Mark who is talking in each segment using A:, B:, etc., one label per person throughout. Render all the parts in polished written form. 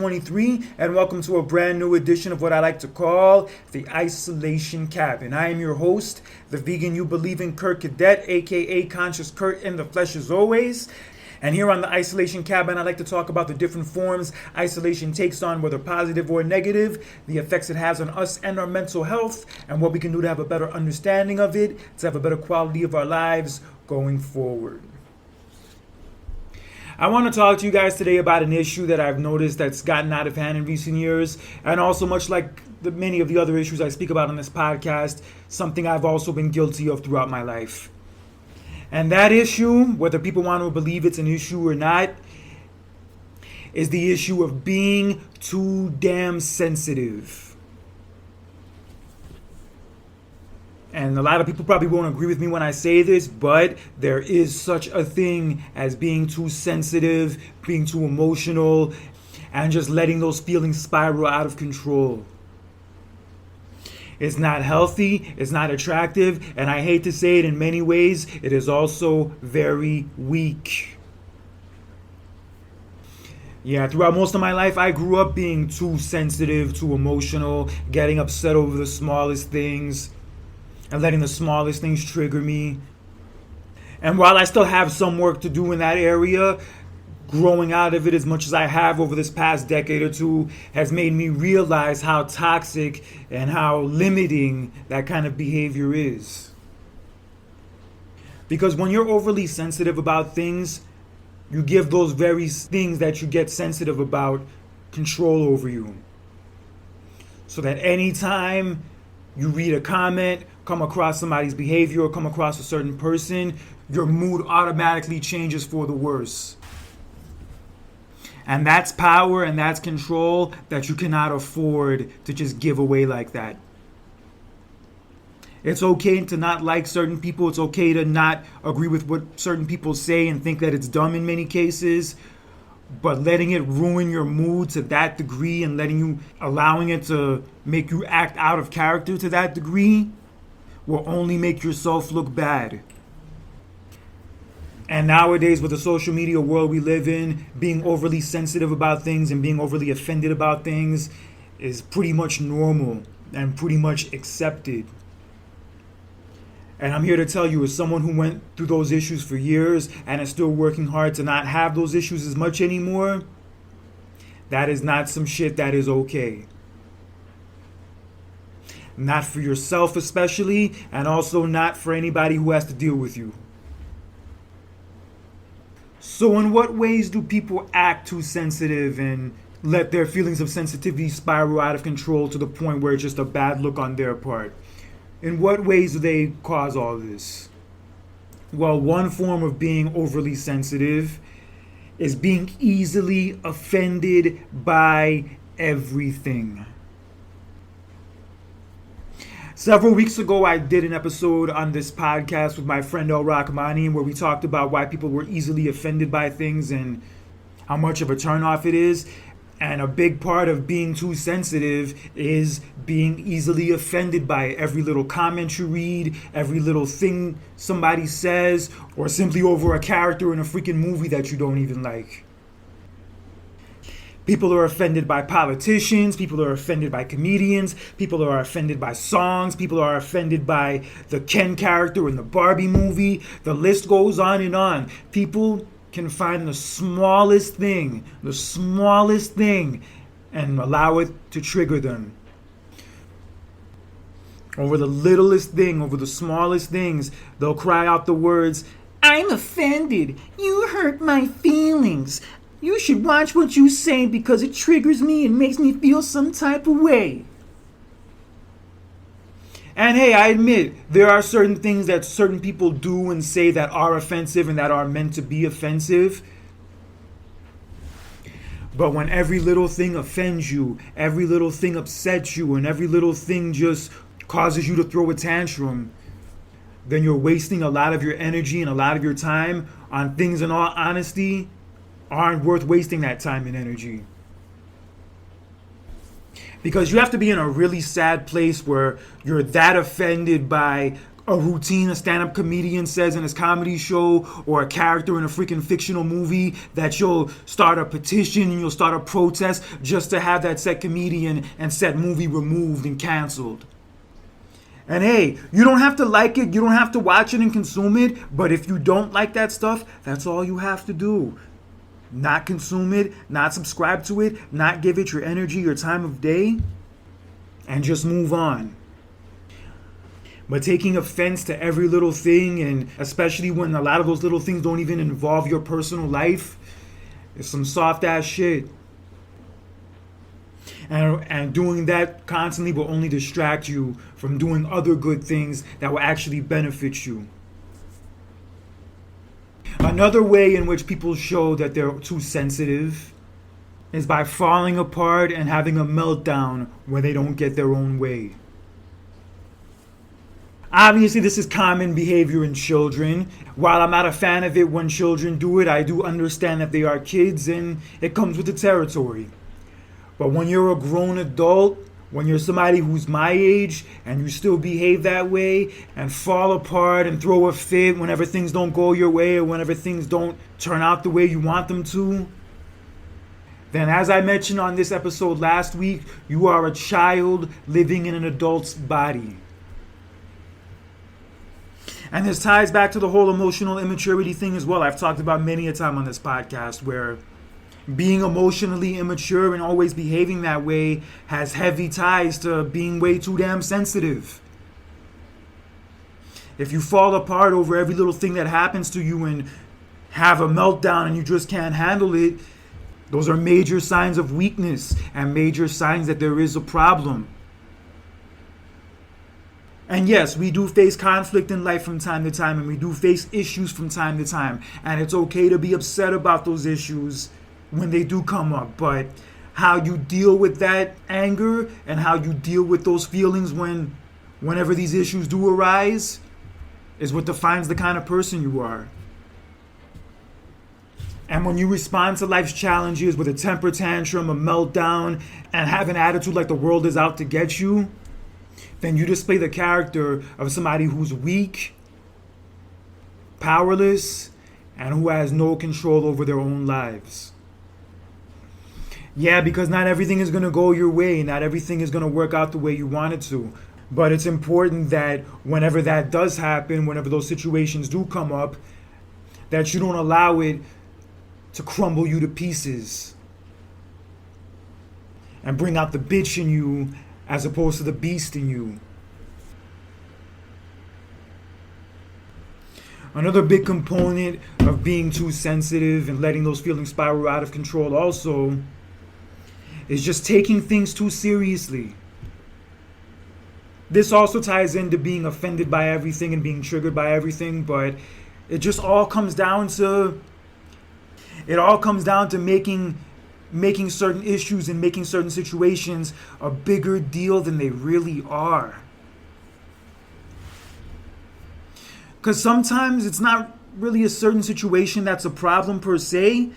A: 23, and welcome to a brand new edition of what I like to call the Isolation Cabin. I am your host, the vegan you believe in, Kurt Cadet, aka Conscious Kurt in the flesh as always. And here on the Isolation Cabin, I like to talk about the different forms isolation takes on, whether positive or negative, the effects it has on us and our mental health, and what we can do to have a better understanding of it, to have a better quality of our lives going forward. I want to talk to you guys today about an issue that I've noticed that's gotten out of hand in recent years, and also much like many of the other issues I speak about on this podcast, something I've also been guilty of throughout my life. And that issue, whether people want to believe it's an issue or not, is the issue of being too damn sensitive. And a lot of people probably won't agree with me when I say this, but there is such a thing as being too sensitive, being too emotional, and just letting those feelings spiral out of control. It's not healthy, it's not attractive, and I hate to say it, in many ways, it is also very weak. Yeah, throughout most of my life, I grew up being too sensitive, too emotional, getting upset over the smallest things, and letting the smallest things trigger me. And while I still have some work to do in that area, growing out of it as much as I have over this past decade or two has made me realize how toxic and how limiting that kind of behavior is. Because when you're overly sensitive about things, you give those very things that you get sensitive about control over you. So that anytime you read a comment, come across somebody's behavior, or come across a certain person, your mood automatically changes for the worse. And that's power and that's control that you cannot afford to just give away like that. It's okay to not like certain people. It's okay to not agree with what certain people say and think that it's dumb in many cases. But letting it ruin your mood to that degree and allowing it to make you act out of character to that degree will only make yourself look bad. And nowadays, with the social media world we live in, being overly sensitive about things and being overly offended about things is pretty much normal and pretty much accepted. And I'm here to tell you, as someone who went through those issues for years and is still working hard to not have those issues as much anymore, that is not some shit that is okay. Not for yourself especially, and also not for anybody who has to deal with you. So in what ways do people act too sensitive and let their feelings of sensitivity spiral out of control to the point where it's just a bad look on their part? In what ways do they cause all this? Well, one form of being overly sensitive is being easily offended by everything. Several weeks ago, I did an episode on this podcast with my friend El Rahmani where we talked about why people were easily offended by things and how much of a turnoff it is. And a big part of being too sensitive is being easily offended by every little comment you read, every little thing somebody says, or simply over a character in a freaking movie that you don't even like. People are offended by politicians, people are offended by comedians, people are offended by songs, people are offended by the Ken character in the Barbie movie. The list goes on and on. People can find the smallest thing, and allow it to trigger them. Over the littlest thing, over the smallest things, they'll cry out the words, "I'm offended. You hurt my feelings. You should watch what you say because it triggers me and makes me feel some type of way." And hey, I admit, there are certain things that certain people do and say that are offensive and that are meant to be offensive. But when every little thing offends you, every little thing upsets you, and every little thing just causes you to throw a tantrum, then you're wasting a lot of your energy and a lot of your time on things, in all honesty, aren't worth wasting that time and energy. Because you have to be in a really sad place where you're that offended by a routine a stand-up comedian says in his comedy show, or a character in a freaking fictional movie, that you'll start a petition and you'll start a protest just to have that said comedian and said movie removed and canceled. And hey, you don't have to like it, you don't have to watch it and consume it, but if you don't like that stuff, that's all you have to do. Not consume it, not subscribe to it, not give it your energy, your time of day, and just move on. But taking offense to every little thing, and especially when a lot of those little things don't even involve your personal life, is some soft ass shit. And doing that constantly will only distract you from doing other good things that will actually benefit you. Another way in which people show that they're too sensitive is by falling apart and having a meltdown when they don't get their own way. Obviously, this is common behavior in children. While I'm not a fan of it when children do it, I do understand that they are kids and it comes with the territory. But when you're a grown adult, when you're somebody who's my age and you still behave that way and fall apart and throw a fit whenever things don't go your way or whenever things don't turn out the way you want them to, then as I mentioned on this episode last week, you are a child living in an adult's body. And this ties back to the whole emotional immaturity thing as well. I've talked about many a time on this podcast where being emotionally immature and always behaving that way has heavy ties to being way too damn sensitive. If you fall apart over every little thing that happens to you and have a meltdown and you just can't handle it, those are major signs of weakness and major signs that there is a problem. And yes, we do face conflict in life from time to time, and we do face issues from time to time. And it's okay to be upset about those issues when they do come up. But how you deal with that anger and how you deal with those feelings whenever these issues do arise is what defines the kind of person you are. And when you respond to life's challenges with a temper tantrum, a meltdown, and have an attitude like the world is out to get you, then you display the character of somebody who's weak, powerless, and who has no control over their own lives. Yeah, because not everything is going to go your way. Not everything is going to work out the way you want it to. But it's important that whenever that does happen, whenever those situations do come up, that you don't allow it to crumble you to pieces and bring out the bitch in you as opposed to the beast in you. Another big component of being too sensitive and letting those feelings spiral out of control also is just taking things too seriously. This also ties into being offended by everything and being triggered by everything, but it just all comes down to making certain issues and making certain situations a bigger deal than they really are. Because sometimes it's not really a certain situation that's a problem per se.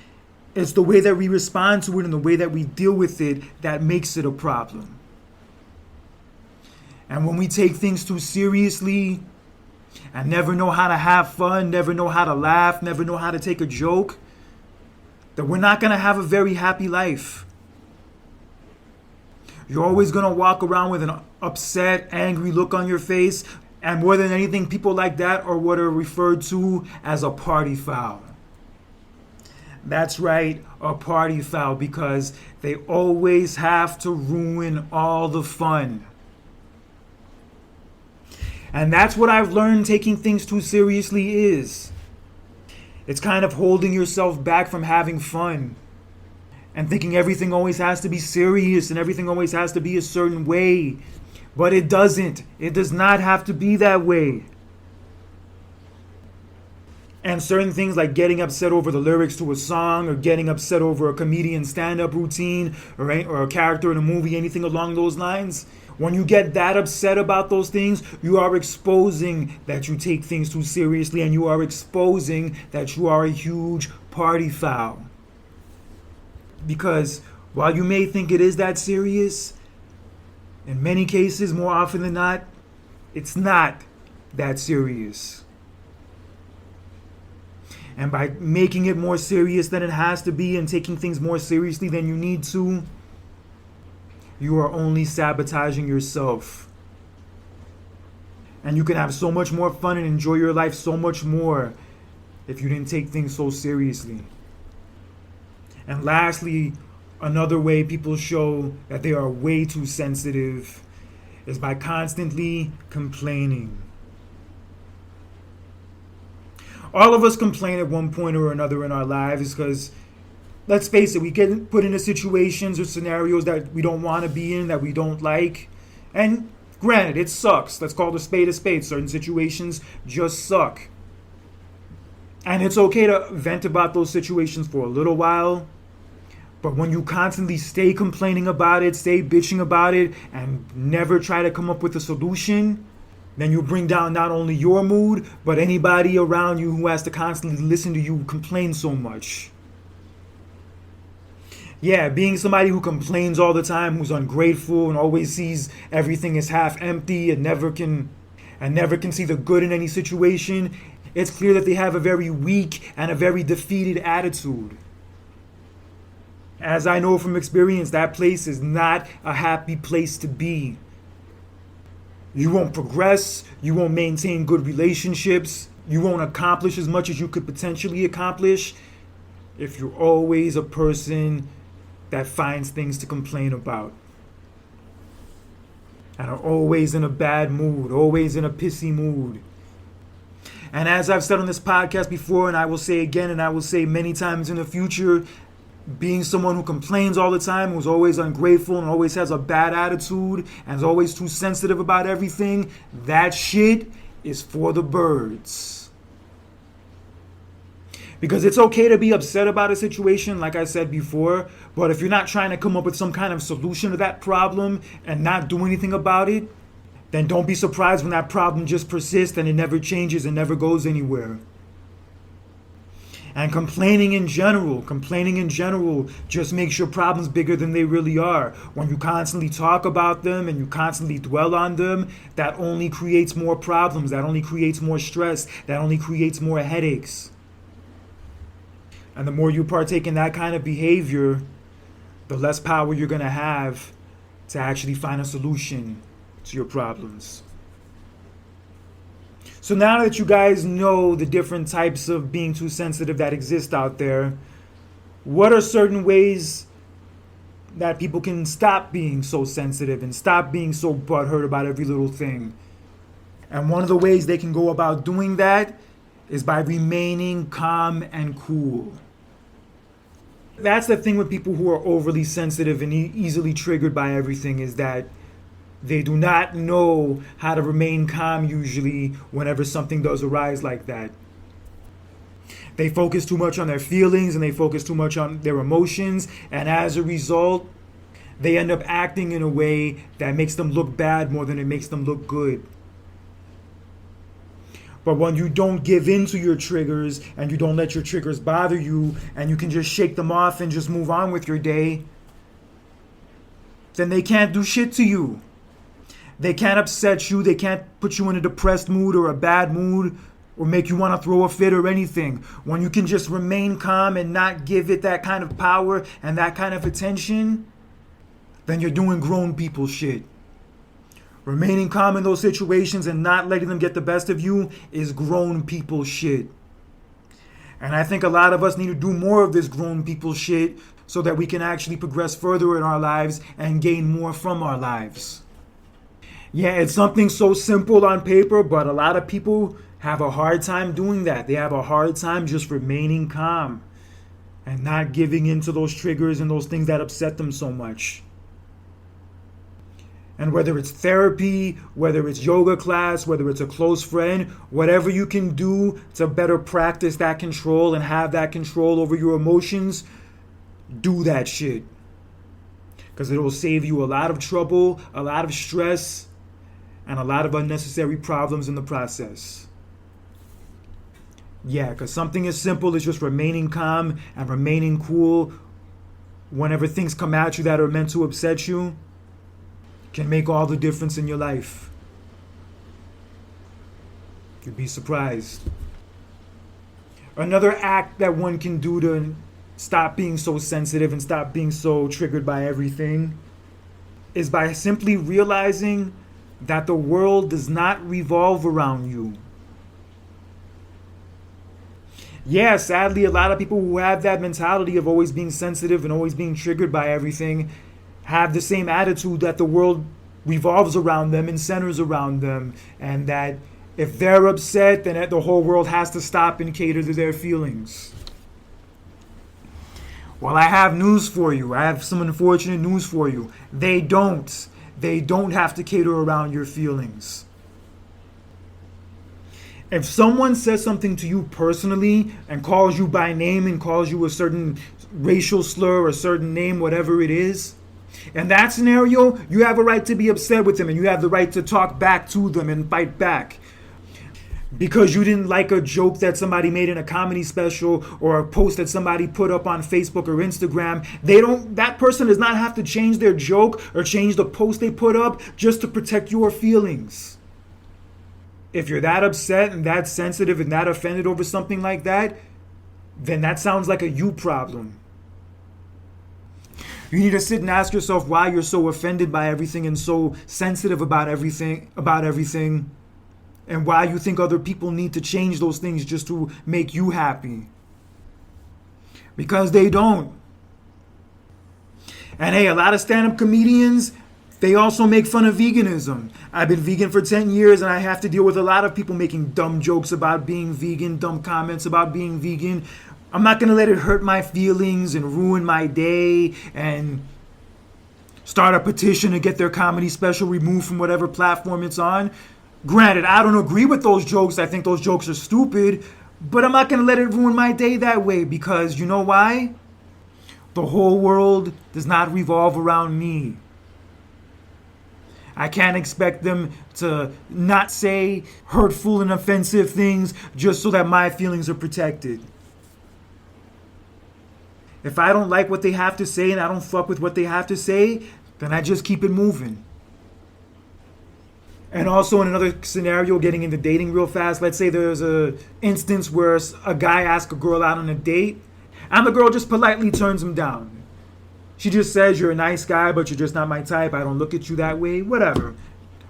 A: It's the way that we respond to it and the way that we deal with it that makes it a problem. And when we take things too seriously and never know how to have fun, never know how to laugh, never know how to take a joke, then we're not going to have a very happy life. You're always going to walk around with an upset, angry look on your face. And more than anything, people like that are what are referred to as a party foul. That's right, a party foul, because they always have to ruin all the fun. And that's what I've learned taking things too seriously is. It's kind of holding yourself back from having fun and thinking everything always has to be serious and everything always has to be a certain way. But it doesn't. It does not have to be that way. And certain things like getting upset over the lyrics to a song or getting upset over a comedian's stand-up routine or a character in a movie, anything along those lines, when you get that upset about those things, you are exposing that you take things too seriously and you are exposing that you are a huge party foul. Because while you may think it is that serious, in many cases, more often than not, it's not. that serious. And by making it more serious than it has to be and taking things more seriously than you need to, you are only sabotaging yourself. And you can have so much more fun and enjoy your life so much more if you didn't take things so seriously. And lastly, another way people show that they are way too sensitive is by constantly complaining. All of us complain at one point or another in our lives because, let's face it, we get put into situations or scenarios that we don't want to be in, that we don't like. And granted, it sucks. Let's call it a spade a spade. Certain situations just suck. And it's okay to vent about those situations for a little while. But when you constantly stay complaining about it, stay bitching about it, and never try to come up with a solution, then you bring down not only your mood, but anybody around you who has to constantly listen to you complain so much. Yeah, being somebody who complains all the time, who's ungrateful and always sees everything as half empty and never can see the good in any situation, it's clear that they have a very weak and a very defeated attitude. As I know from experience, that place is not a happy place to be. You won't progress, you won't maintain good relationships, you won't accomplish as much as you could potentially accomplish if you're always a person that finds things to complain about. And are always in a bad mood, always in a pissy mood. And as I've said on this podcast before, and I will say again, and I will say many times in the future, being someone who complains all the time, who's always ungrateful and always has a bad attitude and is always too sensitive about everything, that shit is for the birds. Because it's okay to be upset about a situation, like I said before, but if you're not trying to come up with some kind of solution to that problem and not do anything about it, then don't be surprised when that problem just persists and it never changes and never goes anywhere. And complaining in general just makes your problems bigger than they really are. When you constantly talk about them and you constantly dwell on them, that only creates more problems, that only creates more stress, that only creates more headaches. And the more you partake in that kind of behavior, the less power you're going to have to actually find a solution to your problems. So now that you guys know the different types of being too sensitive that exist out there, what are certain ways that people can stop being so sensitive and stop being so butthurt about every little thing? And one of the ways they can go about doing that is by remaining calm and cool. That's the thing with people who are overly sensitive and easily triggered by everything, is that they do not know how to remain calm usually whenever something does arise like that. They focus too much on their feelings and they focus too much on their emotions, and as a result, they end up acting in a way that makes them look bad more than it makes them look good. But when you don't give in to your triggers and you don't let your triggers bother you and you can just shake them off and just move on with your day, then they can't do shit to you. They can't upset you, they can't put you in a depressed mood or a bad mood or make you want to throw a fit or anything. When you can just remain calm and not give it that kind of power and that kind of attention, then you're doing grown people shit. Remaining calm in those situations and not letting them get the best of you is grown people shit. And I think a lot of us need to do more of this grown people shit so that we can actually progress further in our lives and gain more from our lives. Yeah, it's something so simple on paper, but a lot of people have a hard time doing that. They have a hard time just remaining calm and not giving in to those triggers and those things that upset them so much. And whether it's therapy, whether it's yoga class, whether it's a close friend, whatever you can do to better practice that control and have that control over your emotions, do that shit. Because it will save you a lot of trouble, a lot of stress, and a lot of unnecessary problems in the process. Yeah, because something as simple as just remaining calm and remaining cool whenever things come at you that are meant to upset you – can make all the difference in your life. You'd be surprised. Another act that one can do to stop being so sensitive and stop being so triggered by everything is by simply realizing that the world does not revolve around you. Yeah, sadly, a lot of people who have that mentality of always being sensitive and always being triggered by everything have the same attitude that the world revolves around them and centers around them, and that if they're upset, then the whole world has to stop and cater to their feelings. Well, I have news for you. I have some unfortunate news for you. They don't. They don't have to cater around your feelings. If someone says something to you personally and calls you by name and calls you a certain racial slur, a certain name, whatever it is, in that scenario, you have a right to be upset with them and you have the right to talk back to them and fight back. Because you didn't like a joke that somebody made in a comedy special or a post that somebody put up on Facebook or Instagram, that person does not have to change their joke or change the post they put up just to protect your feelings. If you're that upset and that sensitive and that offended over something like that, then that sounds like a you problem. You need to sit and ask yourself why you're so offended by everything and so sensitive about everything, and why you think other people need to change those things just to make you happy. Because they don't. And hey, a lot of stand-up comedians, they also make fun of veganism. I've been vegan for 10 years and I have to deal with a lot of people making dumb jokes about being vegan, dumb comments about being vegan. I'm not going to let it hurt my feelings and ruin my day and start a petition to get their comedy special removed from whatever platform it's on. Granted, I don't agree with those jokes. I think those jokes are stupid, but I'm not going to let it ruin my day that way because you know why? The whole world does not revolve around me. I can't expect them to not say hurtful and offensive things just so that my feelings are protected. If I don't like what they have to say and I don't fuck with what they have to say, then I just keep it moving. And also in another scenario, getting into dating real fast, let's say there's a instance where a guy asks a girl out on a date and the girl just politely turns him down. She just says, you're a nice guy, but you're just not my type. I don't look at you that way, whatever.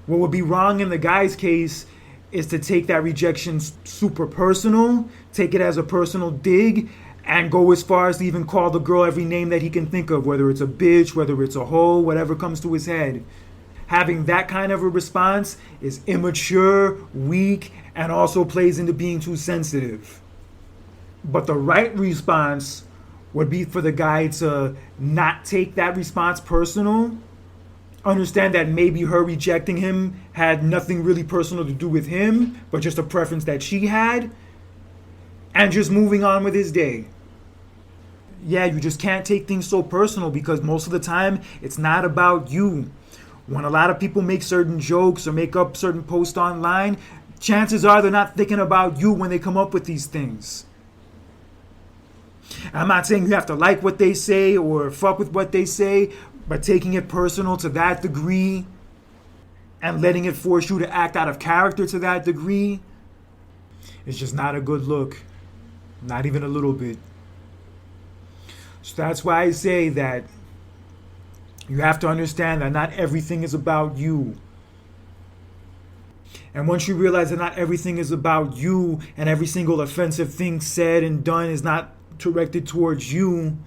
A: What would be wrong in the guy's case is to take that rejection super personal, take it as a personal dig, and go as far as to even call the girl every name that he can think of, whether it's a bitch, whether it's a hoe, whatever comes to his head. Having that kind of a response is immature, weak, and also plays into being too sensitive. But the right response would be for the guy to not take that response personal, understand that maybe her rejecting him had nothing really personal to do with him, but just a preference that she had, and just moving on with his day. Yeah, you just can't take things so personal because most of the time it's not about you. When a lot of people make certain jokes or make up certain posts online, chances are they're not thinking about you when they come up with these things. I'm not saying you have to like what they say or fuck with what they say, but taking it personal to that degree and letting it force you to act out of character to that degree is just not a good look. Not even a little bit. So that's why I say that you have to understand that not everything is about you. And once you realize that not everything is about you and every single offensive thing said and done is not directed towards you,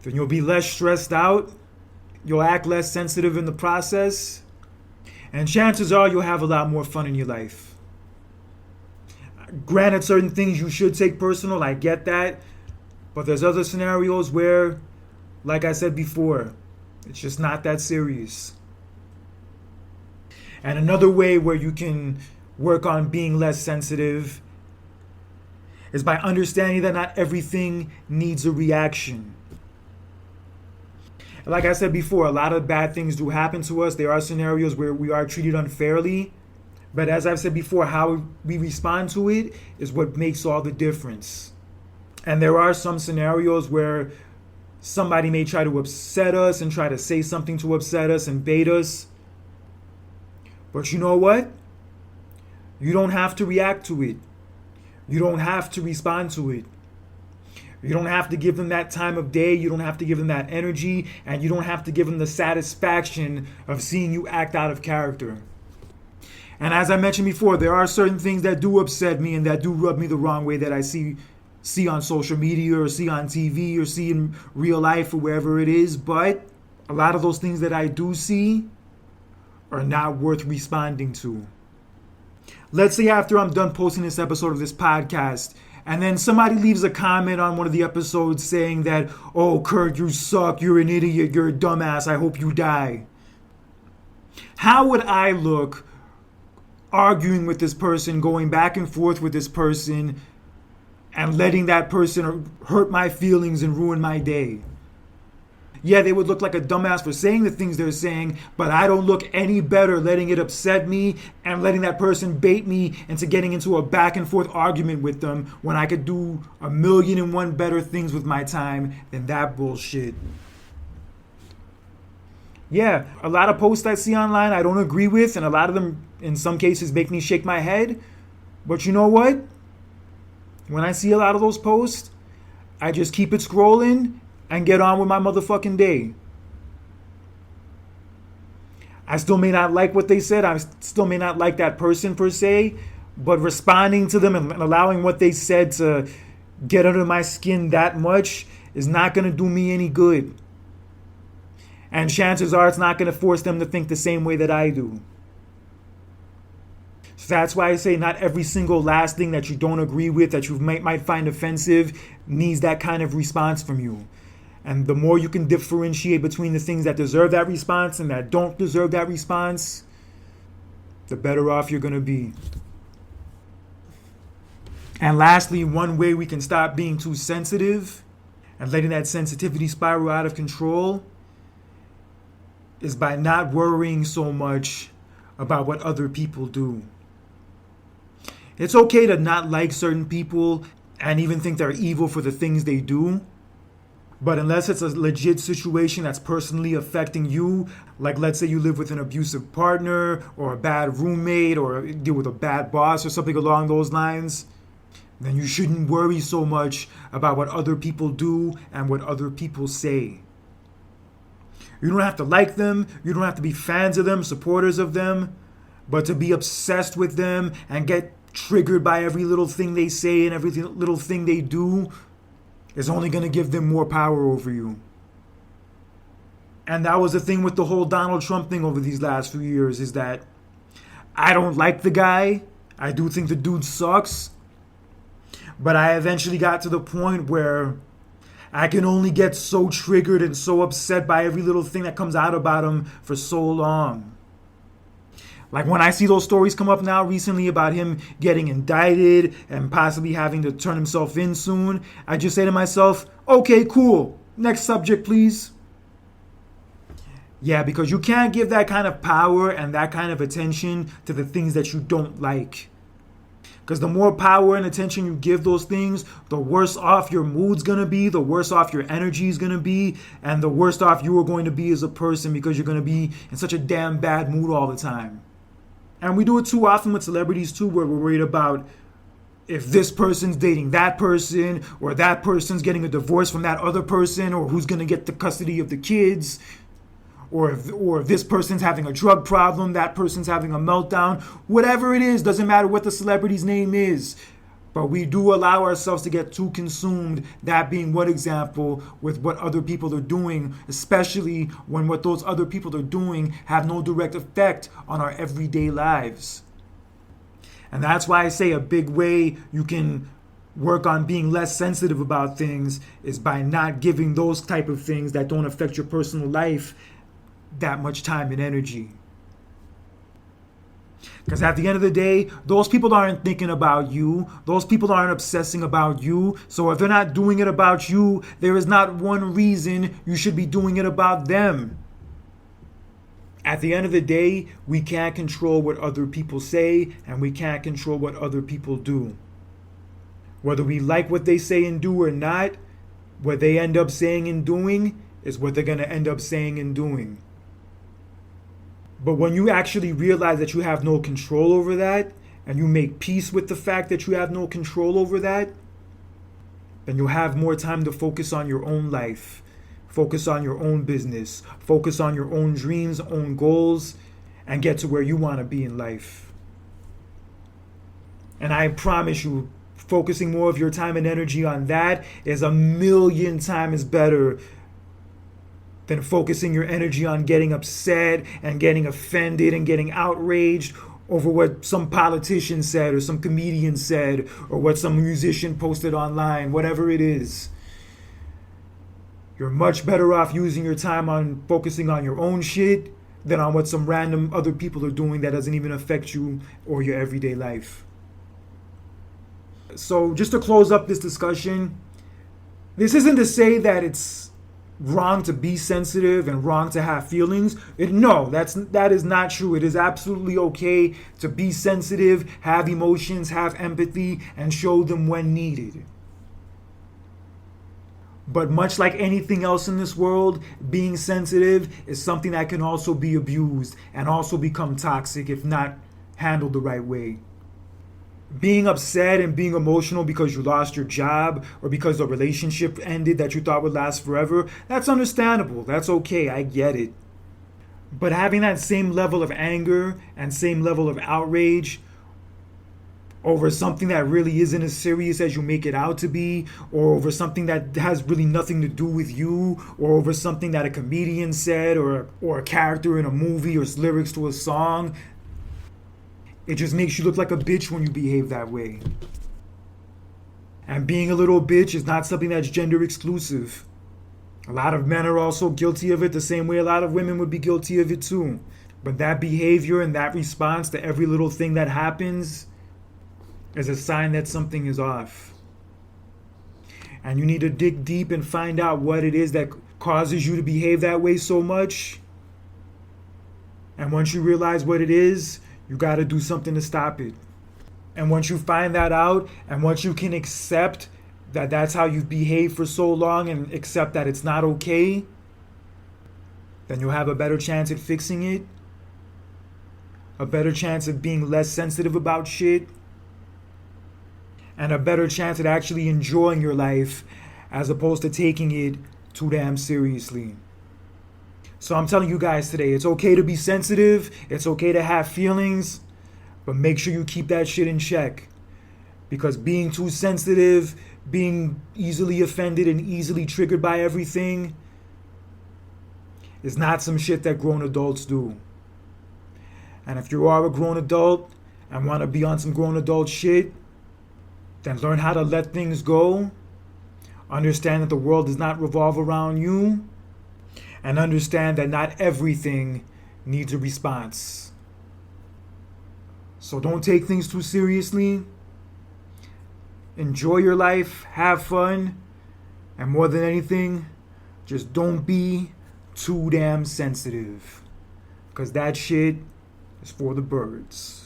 A: then you'll be less stressed out, you'll act less sensitive in the process, and chances are you'll have a lot more fun in your life. Granted, certain things you should take personal, I get that, but there's other scenarios where, like I said before, it's just not that serious. And another way where you can work on being less sensitive is by understanding that not everything needs a reaction. Like I said before, a lot of bad things do happen to us. There are scenarios where we are treated unfairly. But as I've said before, how we respond to it is what makes all the difference. And there are some scenarios where somebody may try to upset us and try to say something to upset us and bait us. But you know what? You don't have to react to it. You don't have to respond to it. You don't have to give them that time of day. You don't have to give them that energy. And you don't have to give them the satisfaction of seeing you act out of character. And as I mentioned before, there are certain things that do upset me and that do rub me the wrong way that I see on social media or see on TV or see in real life or wherever it is. But a lot of those things that I do see are not worth responding to. Let's say after I'm done posting this episode of this podcast, and then somebody leaves a comment on one of the episodes saying that, "Oh, Kurt, you suck, you're an idiot, you're a dumbass, I hope you die." How would I look arguing with this person, going back and forth with this person, and letting that person hurt my feelings and ruin my day? Yeah, they would look like a dumbass for saying the things they're saying, but I don't look any better letting it upset me and letting that person bait me into getting into a back and forth argument with them when I could do 1,000,001 better things with my time than that bullshit. Yeah, a lot of posts I see online I don't agree with, and a lot of them in some cases make me shake my head. But you know what? When I see a lot of those posts, I just keep it scrolling and get on with my motherfucking day. I still may not like what they said. I still may not like that person per se, but responding to them and allowing what they said to get under my skin that much is not going to do me any good. And chances are it's not going to force them to think the same way that I do. So that's why I say not every single last thing that you don't agree with, that you might find offensive, needs that kind of response from you. And the more you can differentiate between the things that deserve that response and that don't deserve that response, the better off you're going to be. And lastly, one way we can stop being too sensitive and letting that sensitivity spiral out of control is by not worrying so much about what other people do. It's okay to not like certain people and even think they're evil for the things they do. But unless it's a legit situation that's personally affecting you, like let's say you live with an abusive partner or a bad roommate or deal with a bad boss or something along those lines, then you shouldn't worry so much about what other people do and what other people say. You don't have to like them, you don't have to be fans of them, supporters of them, but to be obsessed with them and get triggered by every little thing they say and every little thing they do is only going to give them more power over you. And that was the thing with the whole Donald Trump thing over these last few years, is that I don't like the guy. I do think the dude sucks. But I eventually got to the point where I can only get so triggered and so upset by every little thing that comes out about him for so long. Like when I see those stories come up now recently about him getting indicted and possibly having to turn himself in soon, I just say to myself, okay, cool. Next subject, please. Yeah, because you can't give that kind of power and that kind of attention to the things that you don't like. Because the more power and attention you give those things, the worse off your mood's going to be, the worse off your energy is going to be, and the worse off you are going to be as a person because you're going to be in such a damn bad mood all the time. And we do it too often with celebrities too, where we're worried about if this person's dating that person, or that person's getting a divorce from that other person, or who's going to get the custody of the kids, or if this person's having a drug problem, that person's having a meltdown. Whatever it is, doesn't matter what the celebrity's name is. But we do allow ourselves to get too consumed, that being one example, with what other people are doing, especially when what those other people are doing have no direct effect on our everyday lives. And that's why I say a big way you can work on being less sensitive about things is by not giving those type of things that don't affect your personal life that much time and energy. Because at the end of the day, those people aren't thinking about you. Those people aren't obsessing about you. So if they're not doing it about you, there is not one reason you should be doing it about them. At the end of the day, we can't control what other people say, and we can't control what other people do. Whether we like what they say and do or not, what they end up saying and doing is what they're going to end up saying and doing. But when you actually realize that you have no control over that, and you make peace with the fact that you have no control over that, then you'll have more time to focus on your own life, focus on your own business, focus on your own dreams, own goals, and get to where you want to be in life. And I promise you, focusing more of your time and energy on that is 1,000,000 times better than focusing your energy on getting upset and getting offended and getting outraged over what some politician said or some comedian said or what some musician posted online, whatever it is. You're much better off using your time on focusing on your own shit than on what some random other people are doing that doesn't even affect you or your everyday life. So just to close up this discussion, this isn't to say that it's wrong to be sensitive and wrong to have feelings. That is not true. It is absolutely okay to be sensitive, have emotions, have empathy, and show them when needed. But much like anything else in this world, being sensitive is something that can also be abused and also become toxic if not handled the right way. Being upset and being emotional because you lost your job or because a relationship ended that you thought would last forever, that's understandable. That's okay. I get it. But having that same level of anger and same level of outrage over something that really isn't as serious as you make it out to be, or over something that has really nothing to do with you, or over something that a comedian said or a character in a movie or lyrics to a song, it just makes you look like a bitch when you behave that way. And being a little bitch is not something that's gender exclusive. A lot of men are also guilty of it the same way a lot of women would be guilty of it too. But that behavior and that response to every little thing that happens is a sign that something is off. And you need to dig deep and find out what it is that causes you to behave that way so much. And once you realize what it is, you got to do something to stop it. And once you find that out, and once you can accept that that's how you've behaved for so long and accept that it's not okay, then you'll have a better chance at fixing it, a better chance of being less sensitive about shit, and a better chance at actually enjoying your life as opposed to taking it too damn seriously. So I'm telling you guys today, it's okay to be sensitive, it's okay to have feelings, but make sure you keep that shit in check. Because being too sensitive, being easily offended and easily triggered by everything is not some shit that grown adults do. And if you are a grown adult and want to be on some grown adult shit, then learn how to let things go. Understand that the world does not revolve around you. And understand that not everything needs a response. So don't take things too seriously. Enjoy your life, have fun, and more than anything, just don't be too damn sensitive. Because that shit is for the birds.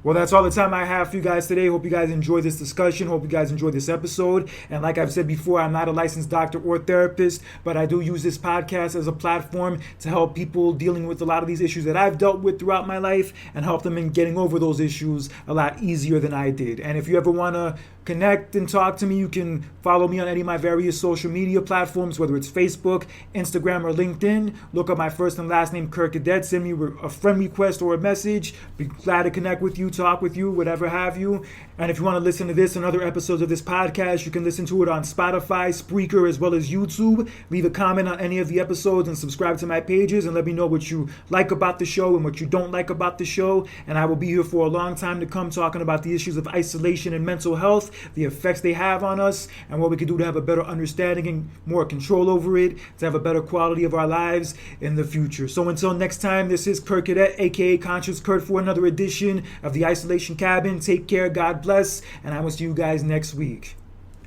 A: Well, that's all the time I have for you guys today. Hope you guys enjoyed this discussion. Hope you guys enjoyed this episode. And like I've said before, I'm not a licensed doctor or therapist, but I do use this podcast as a platform to help people dealing with a lot of these issues that I've dealt with throughout my life and help them in getting over those issues a lot easier than I did. And if you ever want to connect and talk to me, you can follow me on any of my various social media platforms, whether it's Facebook, Instagram, or LinkedIn. Look up my first and last name, Kurt Cadet. Send me a friend request or a message. Be glad to connect with you, talk with you, whatever have you. And if you want to listen to this and other episodes of this podcast, you can listen to it on Spotify, Spreaker, as well as YouTube. Leave a comment on any of the episodes and subscribe to my pages and let me know what you like about the show and what you don't like about the show. And I will be here for a long time to come talking about the issues of isolation and mental health, the effects they have on us, and what we can do to have a better understanding and more control over it, to have a better quality of our lives in the future. So until next time, this is Kurt Cadet, aka Conscious Kurt, for another edition of the Isolation Cabin. Take care, God bless, and I will see you guys next week.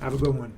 A: Have a good one.